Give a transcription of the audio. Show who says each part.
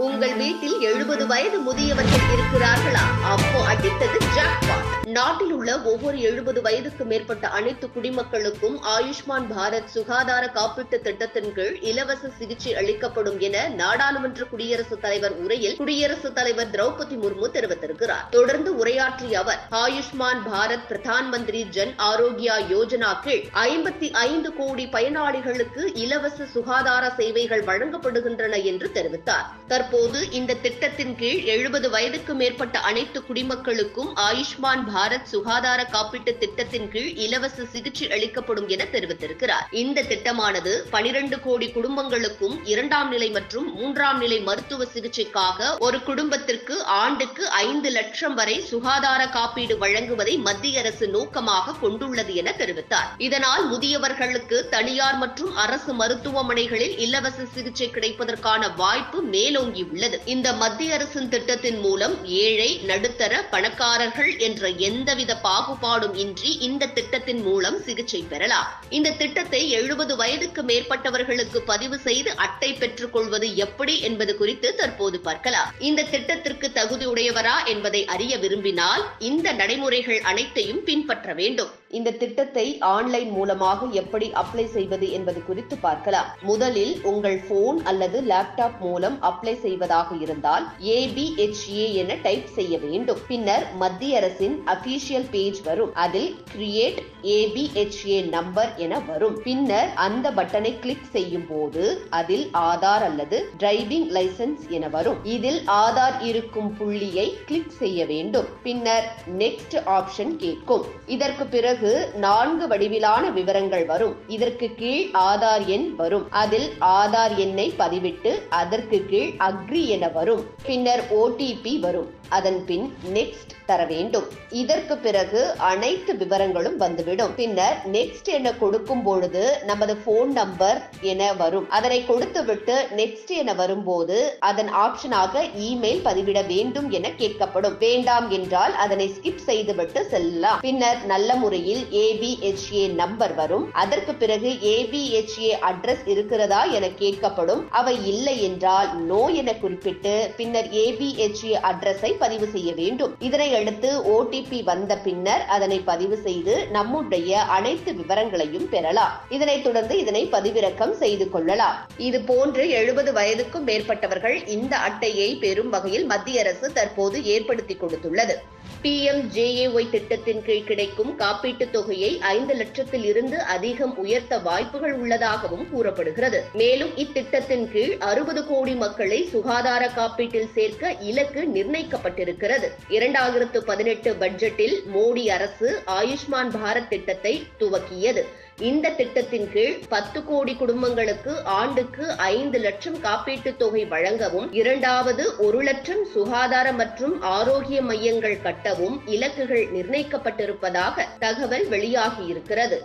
Speaker 1: உங்கள் வீட்டில் 70 வயது முதியவர்கள் இருக்கிறார்களா? அப்போ அடித்தது ஜாக்பாட். நாட்டில் உள்ள ஒவ்வொரு 70 வயதுக்கு மேற்பட்ட அனைத்து குடிமக்களுக்கும் ஆயுஷ்மான் பாரத் சுகாதார காப்பீட்டு திட்டத்தின் கீழ் இலவச சிகிச்சை அளிக்கப்படும் என நாடாளுமன்ற குடியரசுத் தலைவர் உரையில் குடியரசுத் தலைவர் திரௌபதி முர்மு தெரிவித்திருக்கிறார். தொடர்ந்து உரையாற்றிய அவர், ஆயுஷ்மான் பாரத் பிரதான் மந்திரி ஜன் ஆரோக்கியா யோஜனா கீழ் 55 கோடி பயனாளிகளுக்கு இலவச சுகாதார சேவைகள் வழங்கப்படுகின்றன என்று தெரிவித்தார். தற்போது இந்த திட்டத்தின் கீழ் 70 வயதுக்கு மேற்பட்ட அனைத்து குடிமக்களுக்கும் ஆயுஷ்மான் பாரத் சுகாதார காப்பீட்டு திட்டத்தின் கீழ் இலவச சிகிச்சை அளிக்கப்படும் என தெரிவித்திருக்கிறார். இந்த திட்டமானது 12 கோடி குடும்பங்களுக்கும் 2ஆம் நிலை மற்றும் 3ஆம் நிலை மருத்துவ சிகிச்சைக்காக ஒரு குடும்பத்திற்கு ஆண்டுக்கு 5 லட்சம் வரை சுகாதார காப்பீடு வழங்குவதை மத்திய அரசு நோக்கமாக கொண்டுள்ளது என தெரிவித்தார். இதனால் முதியவர்களுக்கு தனியார் மற்றும் அரசு மருத்துவமனைகளில் இலவச சிகிச்சை கிடைப்பதற்கான வாய்ப்பு மேலோங்கியுள்ளது. இந்த மத்திய அரசின் திட்டத்தின் மூலம் ஏழை, நடுத்தர, பணக்காரர்கள் என்ற எந்தவித பாகுபாடும் இன்றி இந்த திட்டத்தின் மூலம் சிகிச்சை பெறலாம். இந்த திட்டத்தை 70 வயதுக்கு மேற்பட்டவர்களுக்கு பதிவு செய்து அட்டை பெற்றுக் கொள்வது எப்படி என்பது குறித்து தற்போது பார்க்கலாம். இந்த திட்டத்திற்கு தகுதியுடையவரா என்பதை அறிய விரும்பினால் இந்த நடைமுறைகள் அனைத்தையும் பின்பற்ற வேண்டும். இந்த திட்டத்தை ஆன்லைன் மூலமாக எப்படி அப்ளை செய்வது என்பது குறித்து பார்க்கலாம். முதலில் உங்கள் போன் அல்லது லேப்டாப் மூலம் அப்ளை செய்வதாக இருந்தால் ABHA என டைப் செய்ய வேண்டும். பின்னர் மத்திய அரசின் அபிஷியல் பேஜ் வரும். அதில் கிரியேட் ABHA நம்பர் என வரும். பின்னர் அந்த பட்டனை கிளிக் செய்யும் போது அதில் ஆதார் அல்லது டிரைவிங் லைசன்ஸ் என வரும். இதில் ஆதார் இருக்கும் புள்ளியை கிளிக் செய்ய வேண்டும். பின்னர் நெக்ஸ்ட் ஆப்ஷன் கேட்கும். இதற்கு பிறகு 4 வடிவிலான விவரங்கள் வரும். இதற்கு கீழ் ஆதார் எண் வரும். அதில் ஆதார் எண்ணை பதிவிட்டு அதற்கு கீழ் அக்ரி என வரும். பின்னர் OTP வரும். அதன் பின் நெக்ஸ்ட் தர வேண்டும். இதற்கு பிறகு அனைத்து விவரங்களும் வந்துவிடும். பின்னர் நெக்ஸ்ட் என கொடுக்கும் பொழுது நமது போன் நம்பர் என வரும். அதனை கொடுத்துவிட்டு நெக்ஸ்ட் என வரும்போது அதன் ஆப்ஷனாக இமெயில் பதிவிட வேண்டும் என கேட்கப்படும். வேண்டாம் என்றால் அதனை ஸ்கிப் செய்துவிட்டு செல்லலாம். பின்னர் நல்ல முறையில் ABHA நம்பர் வரும். அதற்கு பிறகு ABHA அட்ரஸ் இருக்கிறதா என கேட்கப்படும். அவை இல்லை என்றால் நோ என குறிப்பிட்டு பின்னர் ABHA அட்ரஸை பதிவு செய்ய வேண்டும். இதனை அடுத்து OTP வந்த பின்னர் அதனை பதிவு செய்து நம்முடைய அனைத்து விவரங்களையும் பெறலாம். இதனைத் தொடர்ந்து இதனை பதிவிறக்கம் செய்து கொள்ளலாம். இது போன்று 70 வயதுக்கும் மேற்பட்டவர்கள் இந்த அட்டையை பெறும் வகையில் மத்திய அரசு தற்போது ஏற்படுத்தி கொடுத்துள்ளது. PMJAY திட்டத்தின் கீழ் கிடைக்கும் காப்பீட்டுத் தொகையை 5 லட்சத்தில் இருந்து அதிகம் உயர்த்த வாய்ப்புகள் உள்ளதாகவும் கூறப்படுகிறது. மேலும் இத்திட்டத்தின் கீழ் 60 கோடி மக்களை சுகாதார காப்பீட்டில் சேர்க்க இலக்கு நிர்ணயிக்கப்பட்டிருக்கிறது. 2018 பட்ஜெட்டில் மோடி அரசு ஆயுஷ்மான் பாரத் திட்டத்தை துவக்கியது. இந்த திட்டத்தின் கீழ் 10 கோடி குடும்பங்களுக்கு ஆண்டுக்கு 5 லட்சம் காப்பீட்டுத் தொகை வழங்கவும், 2வது 1 லட்சம் சுகாதார மற்றும் ஆரோக்கிய மையங்கள் கட்டவும் இலக்குகள் நிர்ணயிக்கப்பட்டிருப்பதாக தகவல் வெளியாகியிருக்கிறது.